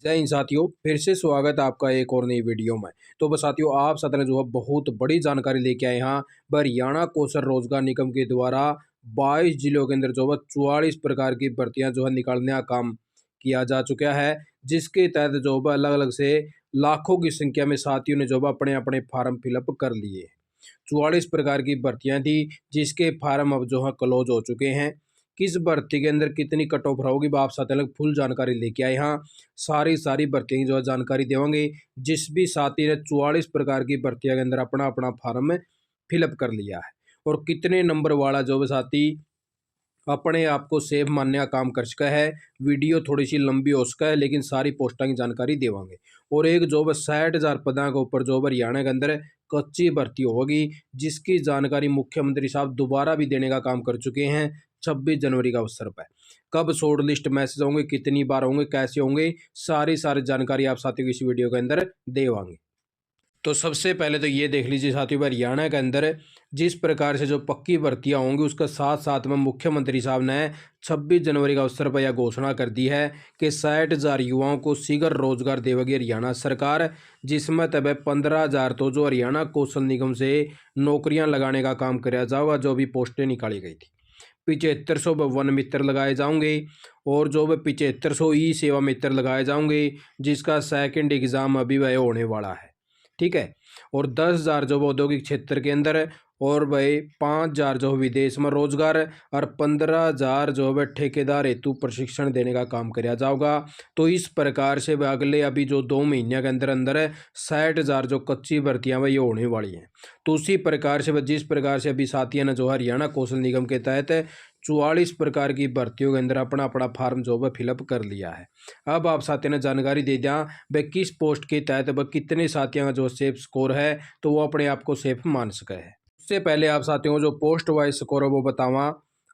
जय हिंद साथियों, फिर से स्वागत है आपका एक और नई वीडियो में। तो बस साथियों, आप साथ में जो है बहुत बड़ी जानकारी लेके आए हैं। हरियाणा कौशल रोजगार निगम के द्वारा 22 जिलों के अंदर जो है 44 प्रकार की भर्तियां जो है निकालने का काम किया जा चुका है, जिसके तहत जो है अलग अलग से लाखों की संख्या में साथियों ने जो है अपने अपने फार्म फिलअप कर लिए। 44 प्रकार की भर्तियां थी, जिसके फार्म अब जो है क्लोज हो चुके हैं। किस भर्ती के अंदर कितनी कट ऑफ रहोगी, आप साथ अलग फुल जानकारी लेके आए। हाँ, सारी भर्तियों की जो है जानकारी देंगे। जिस भी साथी ने 44 प्रकार की भर्तियों के अंदर अपना अपना फार्म फिलअप कर लिया है और कितने नंबर वाला जो है साथी अपने आप को सेफ मानने का काम कर सका है। वीडियो थोड़ी सी लंबी हो सका है, लेकिन सारी पोस्टां की जानकारी देवांगे। और एक जॉब 60,000 पदों के ऊपर जॉब हरियाणा के अंदर कच्ची भर्ती होगी, जिसकी जानकारी मुख्यमंत्री साहब दोबारा भी देने का काम कर चुके हैं 26 जनवरी का अवसर पर। कब शॉर्ट लिस्ट मैसेज होंगे, कितनी बार होंगे, कैसे होंगे, सारी जानकारी आप साथियों को इस वीडियो के अंदर देवांगे। तो सबसे पहले तो ये देख लीजिए साथियों, हरियाणा के अंदर जिस प्रकार से जो पक्की भर्तियां होंगी, उसका साथ साथ में मुख्यमंत्री साहब ने 26 जनवरी का अवसर पर यह घोषणा कर दी है कि 60,000 युवाओं को शीघ्र रोजगार देगी हरियाणा सरकार, जिसमें तब 15,000 तो जो हरियाणा कौशल निगम से नौकरियां लगाने का काम कराया जाएगा। जो भी पोस्टें निकाली गई थी, 7500 वन मित्र लगाए जाएंगे और जो 7500 ई सेवा मित्र लगाए जाएंगे, जिसका सेकंड एग्जाम अभी वह होने वाला है। ठीक है। और 10,000 जो औद्योगिक क्षेत्र के अंदर, और भाई 5,000 जो विदेश में रोजगार, और 15,000 जो है ठेकेदार हेतु प्रशिक्षण देने का काम किया जाएगा। तो इस प्रकार से अगले अभी जो 2 महीने के अंदर अंदर 60,000 जो कच्ची भर्तियां वह ये होने वाली हैं। तो उसी प्रकार से जिस प्रकार से अभी साथियों ने जो हरियाणा कौशल निगम के तहत 44 प्रकार की भर्तियों के अंदर अपना अपना फार्म जो है फिलअप कर लिया है। अब आप साथियों ने जानकारी दे दिया भाई किस पोस्ट के तहत वह कितने साथियों का जो सेफ स्कोर है, तो वो अपने आप को सेफ मान सके है। उससे पहले आप साथियों को जो पोस्ट वाइज स्कोर है वो बतावा,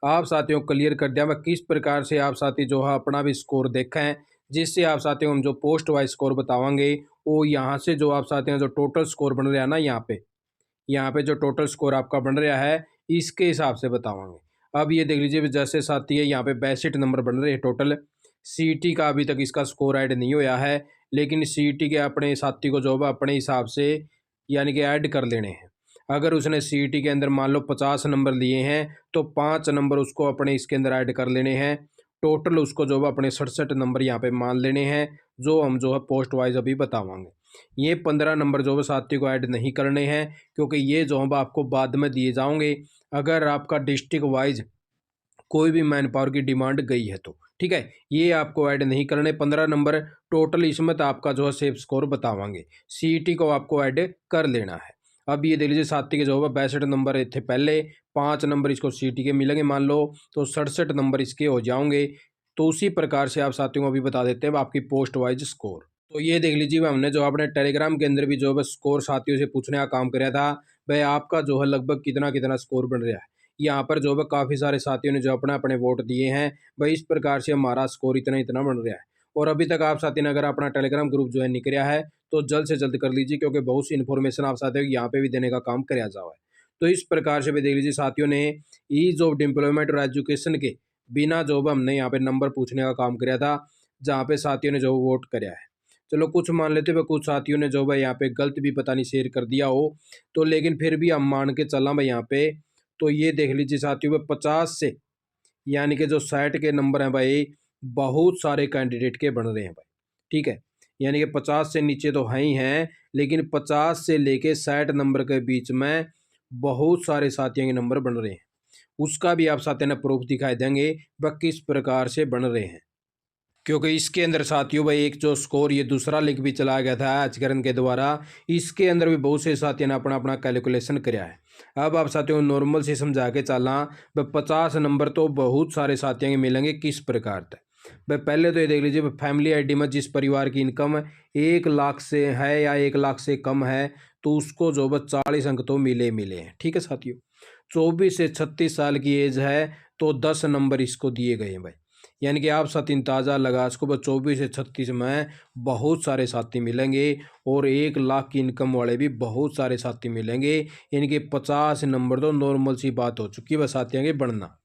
आप साथियों को क्लियर कर दिया मैं किस प्रकार से आप साथी जो है अपना भी स्कोर देखें, जिससे आप साथियों हम जो पोस्ट वाइज स्कोर बतावांगे वो यहाँ से जो आप साथियों जो टोटल स्कोर बन रहा है ना, यहाँ पे जो टोटल स्कोर आपका बन रहा है, इसके हिसाब से बतावांगे। अब ये देख लीजिए, जैसे साथी है यहाँ पे 62 नंबर बन रहे हैं टोटल। सीईटी का अभी तक इसका स्कोर ऐड नहीं हुआ है, लेकिन सीईटी के अपने साथी को जो है अपने हिसाब से यानी कि ऐड कर लेने हैं। अगर उसने सीईटी के अंदर मान लो 50 नंबर लिए हैं, तो 5 नंबर उसको अपने इसके अंदर ऐड कर लेने हैं। टोटल उसको जो है अपने 67 नंबर यहाँ पे मान लेने हैं, जो हम जो है पोस्ट वाइज अभी बतावांगे। ये 15 नंबर जो है साथी को ऐड नहीं करने हैं, क्योंकि ये जो है आपको बाद में दिए जाओगे अगर आपका डिस्ट्रिक्ट वाइज कोई भी मैन पावर की डिमांड गई है तो। ठीक है, ये आपको ऐड नहीं करने 15 नंबर टोटल, इसमें तो आपका जो है सेफ स्कोर बतावांगे। सीईटी को आपको ऐड कर लेना है। अब ये देख लीजिए साथी के जो है 62 नंबर थे पहले, 5 नंबर इसको सीईटी के मिलेंगे मान लो, तो 67 नंबर इसके हो जाओगे। तो उसी प्रकार से आप साथियों को अभी बता देते हैं आपकी पोस्ट वाइज स्कोर। तो ये देख लीजिए, हमने जो अपने टेलीग्राम के अंदर भी जो है स्कोर साथियों से पूछने का काम कराया था, भाई आपका जो है लगभग कितना कितना स्कोर बन रहा है। यहाँ पर जो है काफ़ी सारे साथियों ने जो अपना अपने वोट दिए हैं, भाई इस प्रकार से हमारा स्कोर इतना इतना बन रहा है। और अभी तक आप साथी ने अगर अपना टेलीग्राम ग्रुप जो है निकला है, तो जल्द से जल्द कर लीजिए, क्योंकि बहुत सी इन्फॉर्मेशन आप साथियों यहाँ पे भी देने का काम कराया जाओ है। तो इस प्रकार से भी देख लीजिए साथियों ने ईज ऑफ एम्प्लॉयमेंट और एजुकेशन के बिना जो हमने यहाँ पे नंबर पूछने का काम कराया था, जहाँ पे साथियों ने जो वोट कराया है। चलो कुछ मान लेते हुए कुछ साथियों ने जो भाई यहाँ पे गलत भी पता नहीं शेयर कर दिया हो, तो लेकिन फिर भी हम मान के चला भाई यहाँ पे। तो ये देख लीजिए साथियों, 50 से यानी कि जो 60 के नंबर हैं भाई, बहुत सारे कैंडिडेट के बन रहे हैं भाई। ठीक है, यानी कि 50 से नीचे तो हैं ही हैं, लेकिन 50 से लेके 60 नंबर के बीच में बहुत सारे साथियों के नंबर बन रहे हैं। उसका भी आप साथियों ने प्रूफ दिखाई देंगे वह किस प्रकार से बन रहे हैं, क्योंकि इसके अंदर साथियों भाई एक जो स्कोर ये दूसरा लिंक भी चला गया था आचकरण के द्वारा, इसके अंदर भी बहुत से साथियों ने अपना अपना कैलकुलेशन कराया है। अब आप साथियों नॉर्मल से समझा के चलना, भाई 50 नंबर तो बहुत सारे साथियों के मिलेंगे किस प्रकार तक। भाई पहले तो ये देख लीजिए, फैमिली आईडी में जिस परिवार की इनकम 1 लाख से है या 1 लाख से कम है, तो उसको जो बस 40 अंक तो मिले हैं। ठीक है साथियों, 24 से 36 साल की एज है तो 10 नंबर इसको दिए गए हैं भाई। यानी कि आप साथी अंदाजा लगा इसको, बस 24 से 36 में बहुत सारे साथी मिलेंगे, और 1 लाख की इनकम वाले भी बहुत सारे साथी मिलेंगे। यानी कि 50 नंबर तो नॉर्मल सी बात हो चुकी है बस साथियों के बढ़ना।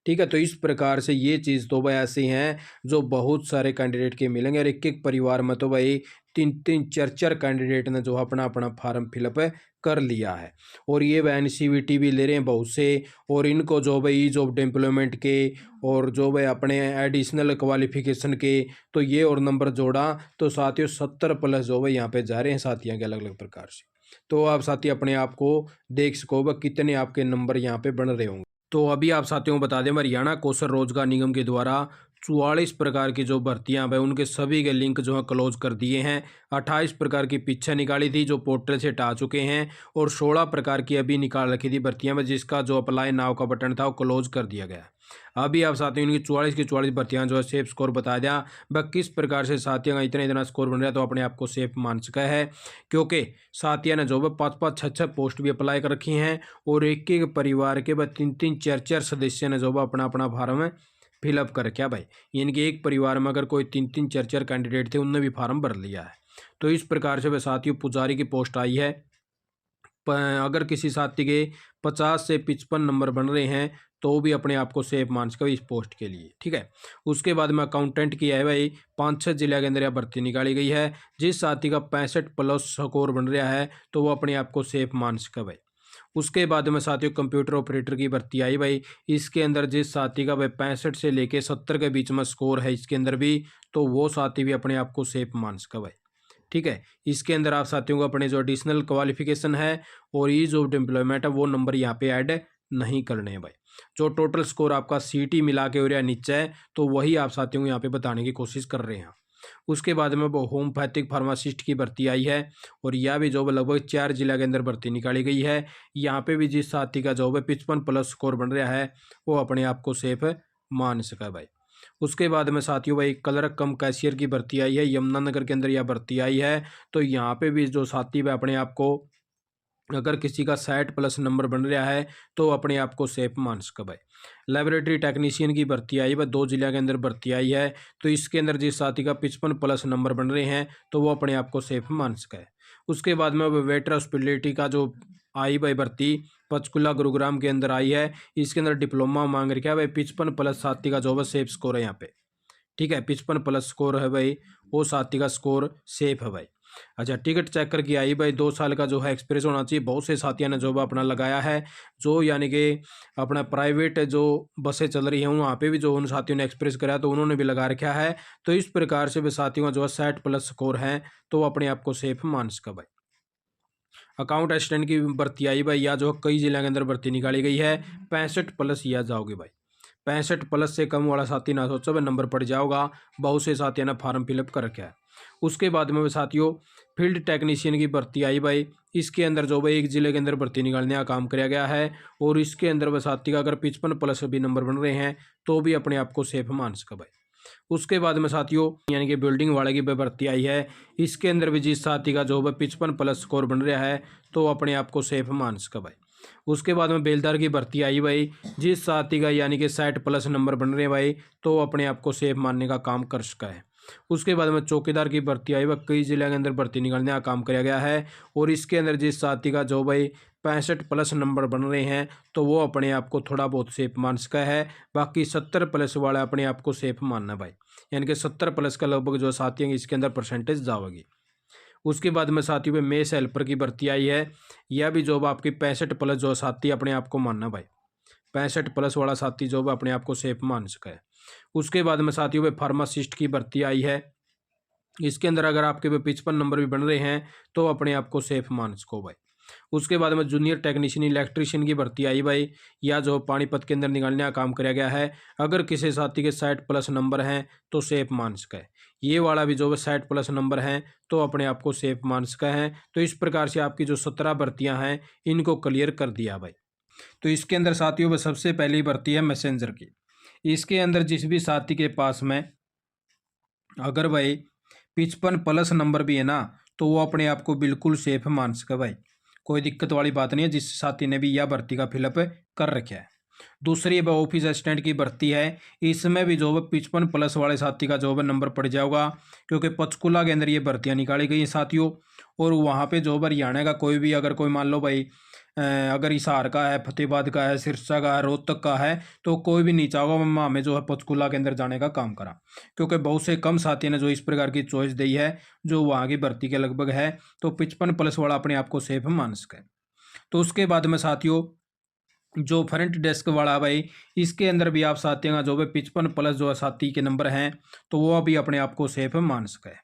ठीक है। तो इस प्रकार से ये चीज़ तो भाई ऐसी हैं जो बहुत सारे कैंडिडेट के मिलेंगे, और एक एक परिवार में तो भाई तीन तीन चार चार कैंडिडेट ने जो अपना अपना फार्म फिलअप कर लिया है। और ये वह एनसीवीटी भी ले रहे हैं बहुत से, और इनको जो भाई ईज ऑफ एम्प्लॉयमेंट के और जो भाई अपने एडिशनल क्वालिफिकेशन के, तो ये और नंबर जोड़ा तो साथियों 70+ जो भाई यहाँ पे जा रहे हैं साथियों के अलग अलग प्रकार से। तो आप साथी अपने आप को देख सको वह कितने आपके नंबर यहाँ पे बन रहे होंगे। तो अभी आप साथियों को बता दें, हरियाणा कौशल रोजगार निगम के द्वारा 44 प्रकार की जो भर्तियां हैं उनके सभी के लिंक जो है क्लोज कर दिए हैं। 28 प्रकार की पीछे निकाली थी जो पोर्टल से हटा चुके हैं, और 16 प्रकार की अभी निकाल रखी थी भर्तियां में, जिसका जो अप्लाई नाउ का बटन था वो क्लोज कर दिया गया। अभी आप साथियों इनकी 44 की 44 भर्तियां जो है सेफ स्कोर बता दिया। वह किस प्रकार से साथियों का इतना इतना स्कोर बन रहा है, तो अपने आप को सेफ मान सका है, क्योंकि साथिया ने जो है 5-5 6-6 पोस्ट भी अप्लाई कर रखी हैं, और एक एक परिवार के वह 3-3 4-4 सदस्य ने जो है अपना अपना फार्म फिलअप कर क्या भाई, यानी कि एक परिवार में अगर कोई 3-3 4-4 कैंडिडेट थे उनने भी फार्म भर लिया है। तो इस प्रकार से वह साथियों पुजारी की पोस्ट आई है। अगर किसी साथी के 50 से 55 नंबर बन रहे हैं तो भी अपने आप को सेफ मान सके इस पोस्ट के लिए। ठीक है। उसके बाद में अकाउंटेंट की है भाई 5-6 जिले के अंदर यह भर्ती निकाली गई है। जिस साथी का 65+ स्कोर बन रहा है तो वो अपने आप को सेफ मान सके भाई। उसके बाद में साथियों कंप्यूटर ऑपरेटर की भर्ती आई भाई। इसके अंदर जिस साथी का भाई 65 से लेके 70 के बीच में स्कोर है इसके अंदर भी, तो वो साथी भी अपने आप को सेफ मान सके भाई। ठीक है। इसके अंदर आप साथियों को अपने जो एडिशनल क्वालिफिकेशन है और ईज ऑफ एम्प्लॉयमेंट है वो नंबर यहाँ पे ऐड नहीं करने हैं भाई। जो टोटल स्कोर आपका सीटी मिला के और या नीचे है तो वही आप साथियों को यहाँ पे बताने की कोशिश कर रहे हैं। उसके बाद में वो होम्योपैथिक फार्मासिस्ट की भर्ती आई है, और यह भी जॉब लगभग 4 जिला के अंदर भर्ती निकाली गई है। यहाँ पे भी जिस साथी का जॉब है 55+ स्कोर बन रहा है वो अपने आप को सेफ मान सका भाई। उसके बाद में साथियों भाई क्लर्क कम कैशियर की भर्ती आई है, यमुनानगर के अंदर यह भर्ती आई है। तो यहाँ पे भी जो साथी है अपने आप को, अगर किसी का 60+ नंबर बन रहा है तो अपने आप को सेफ मान सका भाई। लेबोरेटरी टेक्नीशियन की भर्ती आई वह 2 जिला के अंदर भर्ती आई है। तो इसके अंदर जिस साथी का 55+ नंबर बन रहे हैं तो वो अपने आप को सेफ मान सका है। उसके बाद में वेटर हॉस्पिटलिटी का जो आई भाई भर्ती पंचकुला गुरुग्राम के अंदर आई है। इसके अंदर डिप्लोमा मांग रखा है भाई। 55+ साथी का जो है सेफ स्कोर है यहाँ पे। ठीक है। 55+ स्कोर है भाई, वो साथी का स्कोर सेफ है भाई। अच्छा, टिकट चेकर की आई भाई 2 साल का जो है एक्सपीरियंस होना चाहिए। बहुत से साथियों ने जो अपना लगाया है, जो यानी कि अपना प्राइवेट जो बसें चल रही हैं वहाँ पे भी जो उन साथियों ने एक्सपीरियंस कराया तो उन्होंने भी लगा रखा है। तो इस प्रकार से भी साथियों का जो है 60+ स्कोर है तो अपने आप को सेफ मान सका भाई। अकाउंट असिस्टेंट की भर्ती आई भाई, या जो कई जिले के अंदर भर्ती निकाली गई है। 65+ या जाओगे भाई। 65+ से कम वाला साथी ना सोचो भाई नंबर पड़ जाओगा। बहुत से साथियों ने फार्म फिलअप कर रखा है। उसके बाद में साथियों फील्ड टेक्नीशियन की भर्ती आई भाई। इसके अंदर जो भाई एक जिले के अंदर भर्ती निकालने का काम किया गया है, और इसके अंदर वह साथी का अगर 55+ भी नंबर बन रहे हैं तो भी अपने आप को सेफ मान सका भाई। उसके बाद में साथियों यानी कि बिल्डिंग वाले की भर्ती आई है। इसके अंदर भी जिस साथी का जो है 55+ स्कोर बन रहा है तो अपने आप को सेफ मान सका भाई। उसके बाद में बेलदार की भर्ती आई भाई। जिस साथी का यानी कि 60+ नंबर बन रहे हैं भाई तो अपने आप को सेफ मानने का काम कर सका है। उसके बाद में चौकीदार की भर्ती आई वह कई जिले के अंदर भर्ती निकालने का काम किया गया है, और इसके अंदर जिस साथी का जो भाई 65+ नंबर बन रहे हैं तो वो अपने आप को थोड़ा बहुत सेफ मान सका है। बाकी 70+ वाला अपने आप को सेफ मानना भाई, यानी कि 70+ का लगभग जो साथी है इसके अंदर परसेंटेज जाओगी। उसके बाद में साथियों में मेस हेल्पर की भर्ती आई है। यह भी जॉब आपकी 65+ जो साथी अपने आप को मानना भाई। 65+ वाला साथी जॉब अपने आप को सेफ मान सका है। उसके बाद में साथियों में फार्मासिस्ट की भर्ती आई है। इसके अंदर अगर आपके 55 नंबर भी बन रहे हैं तो अपने आप को सेफ मान सको भाई। उसके बाद में जूनियर टेक्नीशियन इलेक्ट्रीशियन की भर्ती आई भाई, या जो पानीपत के अंदर निकालने का काम किया गया है। अगर किसी साथी के 60+ नंबर हैं तो सेफ मान सका है। ये वाला भी जो है 60+ नंबर हैं तो अपने आप को सेफ मान सका है। तो इस प्रकार से आपकी जो 17 भर्तियाँ हैं इनको क्लियर कर दिया भाई। तो इसके अंदर साथियों में सबसे पहली भर्ती है मैसेंजर की। इसके अंदर जिस भी साथी के पास में अगर भाई 55+ नंबर भी है ना तो वो अपने आप को बिल्कुल सेफ मान सके भाई। कोई दिक्कत वाली बात नहीं है, जिस साथी ने भी यह भर्ती का फिलअप कर रखा है। दूसरी वह ऑफिस असिस्टेंट की भर्ती है। इसमें भी जो है 55+ वाले साथी का जो है नंबर पड़ जाएगा, क्योंकि पंचकुला के अंदर ये भर्तियाँ निकाली गई हैं साथियों। और वहाँ पे जो हरियाणा का कोई भी अगर कोई मान लो भाई अगर हिसार का है, फतेहाबाद का है, सिरसा का है, रोहतक का है, तो कोई भी नहीं चाहोगा मैं हमें जो है पंचकुला के अंदर जाने का काम करा, क्योंकि बहुत से कम साथी ने जो इस प्रकार की चॉइस दी है जो वहाँ की भर्ती के लगभग है, तो 55+ वाला अपने आप को सेफ मान सके। तो उसके बाद में साथियों जो फ्रंट डेस्क वाला भाई, इसके अंदर भी आप साथियों का जो है 55+ जो है साथी के नंबर हैं, तो वो अभी अपने आप को सेफ मान सके।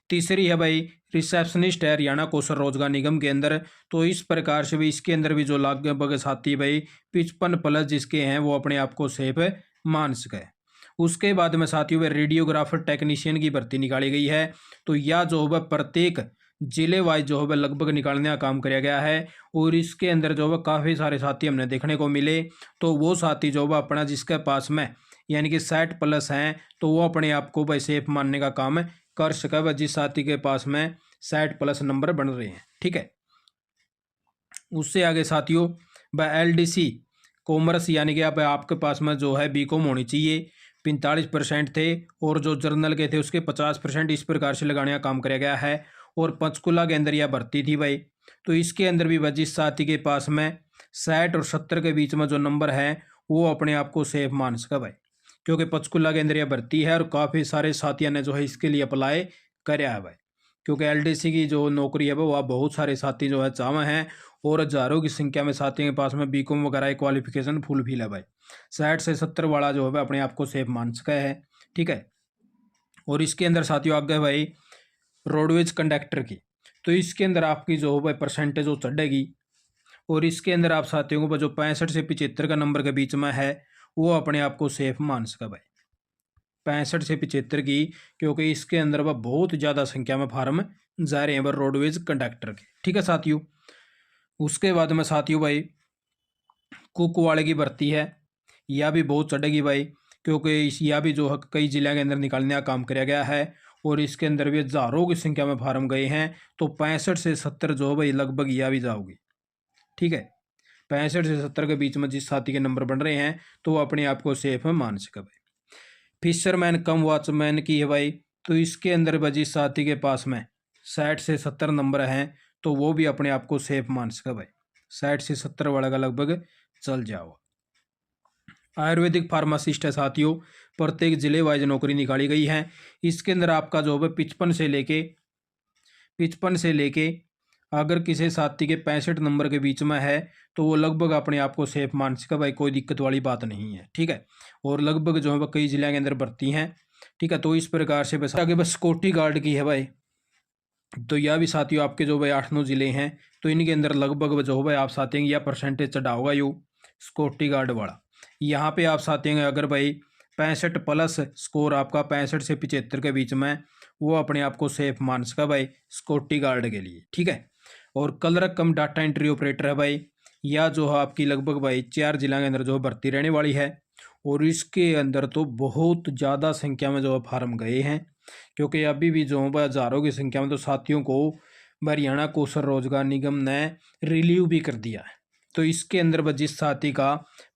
तीसरी है भाई रिसेप्शनिस्ट है हरियाणा कौशल रोजगार निगम के अंदर, तो इस प्रकार से भी इसके अंदर भी जो लगभग साथी भाई 55+ जिसके हैं वो अपने आप को सेफ मान सके। उसके बाद में साथियों में रेडियोग्राफर टेक्नीशियन की भर्ती निकाली गई है, तो यह जो है प्रत्येक जिले वाइज जो है लगभग निकालने का काम किया गया है, और इसके अंदर जो है काफ़ी सारे साथी हमने देखने को मिले। तो वो साथी जो है अपना जिसके पास में यानी कि 60+ हैं, तो वो अपने आप को भाई सेफ मानने का काम कर सका वह जिस साथी के पास में 60+ नंबर बन रहे हैं। ठीक है, उससे आगे साथियों वह LDC कॉमर्स यानी कि अब आपके पास में जो है BCom होनी चाहिए, 45% थे, और जो जर्नल के थे उसके 50% इस प्रकार से लगाने का काम किया गया है। और पंचकुला के अंदर यह भर्ती थी भाई, तो इसके अंदर भी वह जिस साथी के पास में 60 और 70 के बीच में जो नंबर है वो अपने आप को सेफ मान सका भाई, क्योंकि पंचकुला के अंदर यह भर्ती है और काफ़ी सारे साथियों ने जो है इसके लिए अप्लाई कराया है भाई, क्योंकि LDC की जो नौकरी है वह बहुत सारे साथी जो है चाहते हैं, और हजारों की संख्या में साथियों के पास में BCom वगैरह क्वालिफिकेशन फुलफिल है भाई। 60 से 70 वाला जो है अपने आप को सेफ मान सका है। ठीक है, और इसके अंदर साथियों आगे भाई रोडवेज कंडक्टर की, तो इसके अंदर आपकी जो है परसेंटेज वो चढ़ेगी, और इसके अंदर आप साथियों को जो 65 से 75 का नंबर के बीच में है वो अपने आप को सेफ मान सका भाई, 65 से 75 की, क्योंकि इसके अंदर वह बहुत ज़्यादा संख्या में फार्म जा रहे हैं वह रोडवेज कंडक्टर के। ठीक है साथियों, उसके बाद में साथियों भाई कुक वाले की भर्ती है, यह भी बहुत चढ़ेगी भाई, क्योंकि इस यह भी जो है कई जिले के अंदर निकालने का काम किया गया है, और इसके अंदर भी हजारों की संख्या में फार्म गए हैं, तो 65 से 70 जो है भाई लगभग यह भी जाओगी। ठीक है, 65 से 70 के बीच में जिस साथी के नंबर बन रहे हैं तो वो अपने आप को सेफ में मान सके भाई। फिशरमैन कम वॉचमैन की है भाई, तो इसके अंदर भाई जिस साथी के पास में 60 से 70 नंबर हैं तो वो भी अपने आप को सेफ मान सके भाई, 60 से 70 वाला का लगभग चल जाओ। आयुर्वेदिक फार्मासिस्ट है साथियों, प्रत्येक जिले वाइज नौकरी निकाली गई है, इसके अंदर आपका जो है 55 से लेके अगर किसी साथी के 65 नंबर के बीच में है तो वो लगभग अपने आप को सेफ मान सके भाई, कोई दिक्कत वाली बात नहीं है। ठीक है, और लगभग जो है वह कई जिले के अंदर भर्ती हैं। ठीक है, तो इस प्रकार से बस आगे बस सिक्योरिटी गार्ड की है भाई, तो यह भी साथियों आपके जो भाई 8-9 जिले हैं, तो इनके अंदर लगभग जो भाई आप साथियों यह परसेंटेज चढ़ा होगा यू सिक्योरिटी गार्ड वाला। यहाँ पे आप साथियों अगर भाई 65+ स्कोर आपका 65 से 75 के बीच में, वो अपने आप को सेफ मान सका भाई सिक्योरिटी गार्ड के लिए। ठीक है, और कलर कम डाटा एंट्री ऑपरेटर है भाई, या जो है आपकी लगभग भाई 4 जिला के अंदर जो भर्ती रहने वाली है, और इसके अंदर तो बहुत ज़्यादा संख्या में जो है फार्म गए हैं, क्योंकि अभी भी जो है हज़ारों की संख्या में तो साथियों को हरियाणा कौशल रोजगार निगम ने रिलीव भी कर दिया है। तो इसके अंदर जिस साथी का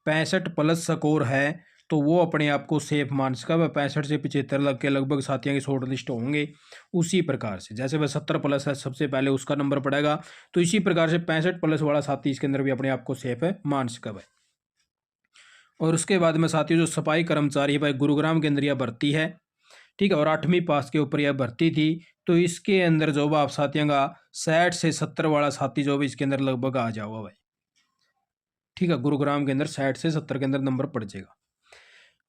65+ स्कोर है तो वो अपने आप को सेफ मान सका, वह 65 से 75 के लगभग साथियों की शॉर्ट लिस्ट होंगे। उसी प्रकार से जैसे वह 70+ है सबसे पहले उसका नंबर पड़ेगा, तो इसी प्रकार से 65+ वाला साथी इसके अंदर भी अपने आप को सेफ है मान सका भाई। और उसके बाद में साथियों जो सफाई कर्मचारी है भाई गुरुग्राम के अंदर यह भर्ती है। ठीक है, और 8वीं पास के ऊपर यह भर्ती थी, तो इसके अंदर जो आप साथियों का 60 से 70 वाला साथी जो भी इसके अंदर लगभग आ जाओगा भाई। ठीक है, गुरुग्राम के अंदर 60 से 70 के अंदर नंबर पड़ जाएगा।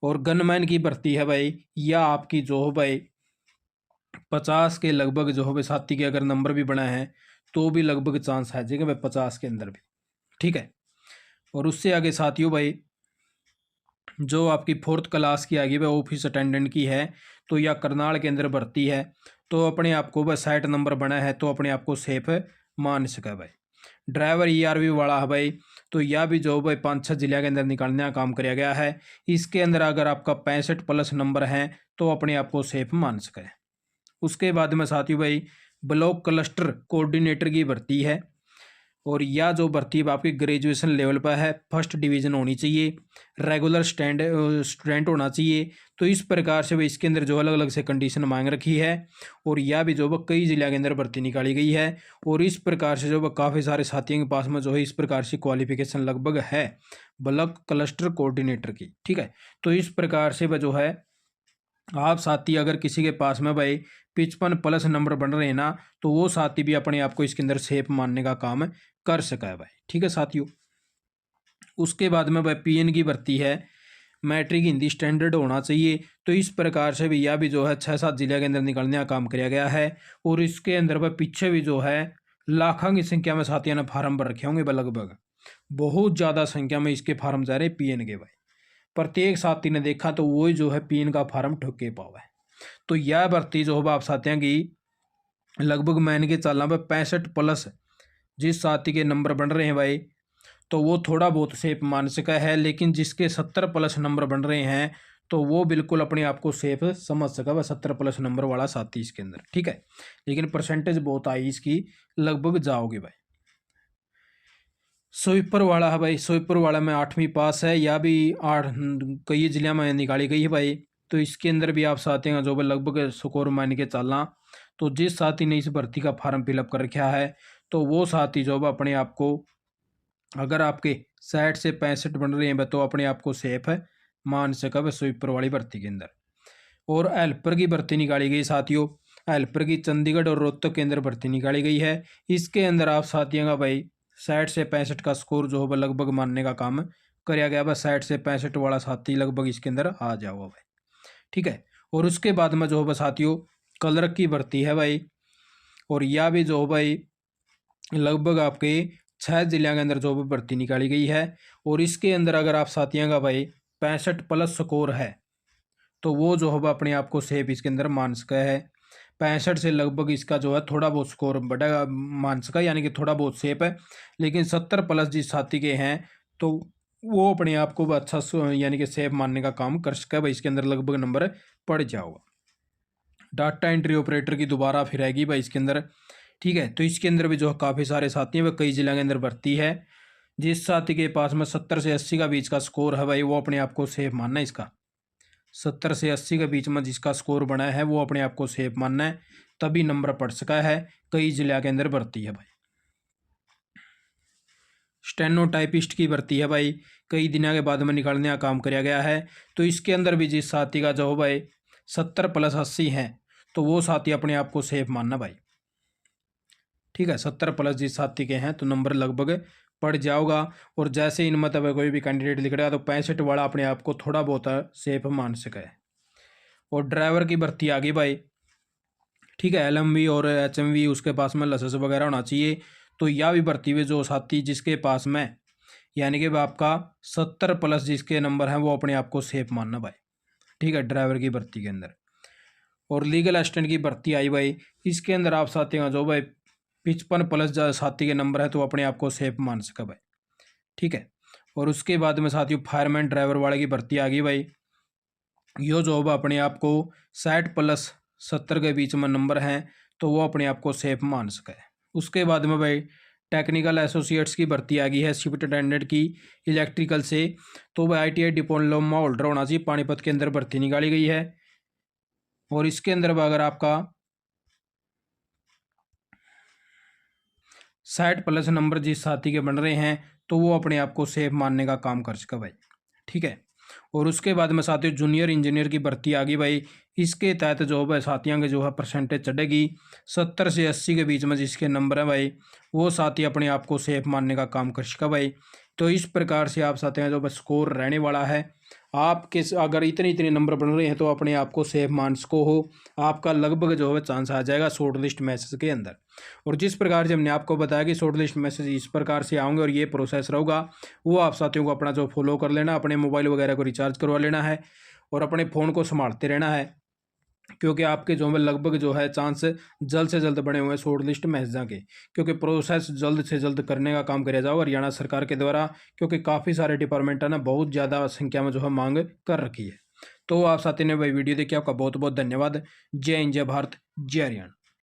और गनमैन की भर्ती है भाई, या आपकी जो हो भाई 50 के लगभग जो हो भाई साथी के अगर नंबर भी बना है तो भी लगभग चांस है जाएगा भाई 50 के अंदर भी। ठीक है, और उससे आगे साथियों भाई जो आपकी 4th क्लास की आएगी भाई ऑफिस अटेंडेंट की है, तो यह करनाल के अंदर भर्ती है, तो अपने आप को भाई 60 नंबर बना है तो अपने आप को सेफ मान सका भाई। ड्राइवर ERV वाला है भाई, तो यह भी जो भाई 5-6 जिले के अंदर निकालने का काम किया गया है, इसके अंदर अगर आपका 65+ नंबर है तो अपने आप को सेफ मान सके। उसके बाद में साथियों भाई ब्लॉक क्लस्टर कोऑर्डिनेटर की भर्ती है, और या जो भर्ती है आपकी ग्रेजुएशन लेवल पर है, फर्स्ट डिवीज़न होनी चाहिए, रेगुलर स्टूडेंट होना चाहिए। तो इस प्रकार से भाई इसके अंदर जो अलग अलग से कंडीशन मांग रखी है। और यह भी जो है कई जिला के अंदर भर्ती निकाली गई है। और इस प्रकार से जो है काफ़ी सारे साथियों के पास में जो है इस प्रकार से क्वालिफिकेशन लगभग है ब्लॉक क्लस्टर कोऑर्डिनेटर की। ठीक है, तो इस प्रकार से वह जो है आप साथी अगर किसी के पास में भाई 55+ नंबर बन रहे हैं ना, तो वो साथी भी अपने आप को इसके अंदर सेफ मानने का काम कर सका है भाई। ठीक है साथियों, उसके बाद में भाई पीएन की भर्ती है, मैट्रिक हिंदी स्टैंडर्ड होना चाहिए। तो इस प्रकार से भैया भी जो है 6-7 जिले के अंदर निकलने का काम किया गया है। और इसके अंदर भाई पीछे भी जो है लाखों की संख्या में साथियों ने फार्म भर रखे होंगे, लगभग बहुत ज़्यादा संख्या में इसके फार्म जा रहे हैं पीएन के भाई। प्रत्येक साथी ने देखा तो वही जो है पीएन का फार्म ठुके पावा है। तो यह भर्ती जो है आप साथियों की लगभग मान के चलना पर 65+ जिस साथी के नंबर बन रहे हैं भाई, तो वो थोड़ा बहुत सेफ मान सका है। लेकिन जिसके 70+ नंबर बन रहे हैं तो वो बिल्कुल अपने आप को सेफ समझ सका वह 70+ नंबर वाला साथी इसके अंदर। ठीक है, लेकिन परसेंटेज बहुत आई इसकी, लगभग जाओगे भाई। स्वीपर वाला है भाई, स्वीपर वाला में 8वीं पास है, या भी 8 कई जिले में निकाली गई है भाई। तो इसके अंदर भी आप साथी हैं जो भाई लगभग स्कोर मान के चलना। तो जिस साथी ने इस भर्ती का फार्म फिलअप कर रखा है तो वो साथी जो अपने आप को, अगर आपके 60 से 65 बन रहे हैं तो अपने आप को सेफ है मान सका वह स्वीपर वाली भर्ती के अंदर। और हेल्पर की भर्ती निकाली गई साथियों, हेल्पर की चंडीगढ़ और रोहतक के अंदर भर्ती निकाली गई है। इसके अंदर आप साथियों का भाई 60 से 65 का स्कोर जो है लगभग मानने का काम कराया गया। बस 60 से 65 वाला साथी लगभग इसके अंदर आ जाओगा भाई। ठीक है, और उसके बाद में जो है साथियों क्लर्क की भर्ती है भाई। और यह भी जो भाई लगभग आपके 6 जिले के अंदर जो भी भर्ती निकाली गई है। और इसके अंदर अगर आप साथियों का भाई 65+ स्कोर है तो वो जो है अपने आप को सेफ इसके अंदर मान सका है। 65 से लगभग इसका जो है थोड़ा बहुत स्कोर बढ़ेगा मान सका, यानी कि थोड़ा बहुत सेफ है। लेकिन 70+ जिस साथी के हैं तो वो अपने आप को अच्छा यानी कि सेफ मानने का काम कर सका भाई, इसके अंदर लगभग नंबर पड़ जाओगा। डाटा एंट्री ऑपरेटर की दोबारा फिर आएगी भाई इसके अंदर। ठीक है, तो इसके अंदर भी जो काफ़ी सारे साथी हैं वह कई जिले के अंदर भर्ती है। जिस साथी के पास में 70 से 80 का बीच का स्कोर है भाई वो अपने आप को सेफ मानना है। इसका 70 से 80 के बीच में जिसका स्कोर बना है वो अपने आप को सेफ मानना है, तभी नंबर पड़ सका है। कई जिले के अंदर भर्ती है भाई। स्टेनोटाइपिस्ट की भर्ती है भाई, कई दिनों के बाद में निकालने का काम किया गया है। तो इसके अंदर भी जिस साथी का जो भाई 70+80 है तो वो साथी अपने आप को सेफ मानना भाई। ठीक है, 70+ जिस साथी के हैं तो नंबर लगभग पड़ जाओगा। और जैसे इन मतलब कोई भी कैंडिडेट लिख रहा है तो 65 वाला अपने आप को थोड़ा बहुत सेफ मान सका है। और ड्राइवर की भर्ती आ गई भाई। ठीक है, LMV और HMV उसके पास में लाइसेंस वगैरह होना चाहिए। तो यह भी भर्ती हुई जो साथी जिसके पास में यानी कि आपका 70+ जिसके नंबर हैं वो अपने आप को सेफ मानना भाई। ठीक है, ड्राइवर की भर्ती के अंदर। और लीगल असिस्टेंट की भर्ती आई भाई, इसके अंदर आप साथी का जो भाई 55+ साथी के नंबर है तो अपने आप को सेफ मान सका भाई। ठीक है, और उसके बाद में साथियों फायरमैन ड्राइवर वाले की भर्ती आ गई भाई। यो जॉब अपने आप को 60+70 के बीच में नंबर हैं तो वो अपने आप को सेफ मान सका है। उसके बाद में भाई टेक्निकल एसोसिएट्स की भर्ती आ गई है शिफ्ट अटेंडेंट की इलेक्ट्रिकल से। तो भाई ITI डिप्लोमा होल्डर होना चाहिए, पानीपत के अंदर भर्ती निकाली गई है। और इसके अंदर अगर आपका 60+ नंबर जिस साथी के बन रहे हैं तो वो अपने आप को सेफ मानने का काम कर सका भाई। ठीक है, और उसके बाद में साथियों जूनियर इंजीनियर की भर्ती आ गई भाई। इसके तहत जो है साथियों के जो है परसेंटेज चढ़ेगी 70 से 80 के बीच में जिसके नंबर है भाई वो साथी अपने आप को सेफ मानने का काम कर सका भाई। तो इस प्रकार से आप साथियों जो स्कोर रहने वाला है आपके, अगर इतने इतने नंबर बन रहे हैं तो अपने आप को सेफ मान सको हो, आपका लगभग जो है चांस आ जाएगा शॉर्ट लिस्ट मैसेज के अंदर। और जिस प्रकार से हमने आपको बताया कि शॉर्ट लिस्ट मैसेज इस प्रकार से आएंगे और ये प्रोसेस रहूगा, वो आप साथियों को अपना जो फॉलो कर लेना, अपने मोबाइल वगैरह को रिचार्ज करवा लेना है और अपने फ़ोन को संभालते रहना है। क्योंकि आपके जो है लगभग जो है चांस जल्द से जल्द बने हुए हैं शॉर्ट लिस्ट मैसेजा के, क्योंकि प्रोसेस जल्द से जल्द करने का काम किया जाओ हरियाणा सरकार के द्वारा, क्योंकि काफ़ी सारे डिपार्टमेंट है ना बहुत ज़्यादा संख्या में जो है मांग कर रखी है। तो आप साथी ने भाई वीडियो देखिए, आपका बहुत बहुत धन्यवाद। जय हिंद, जय भारत, जय हरियाणा।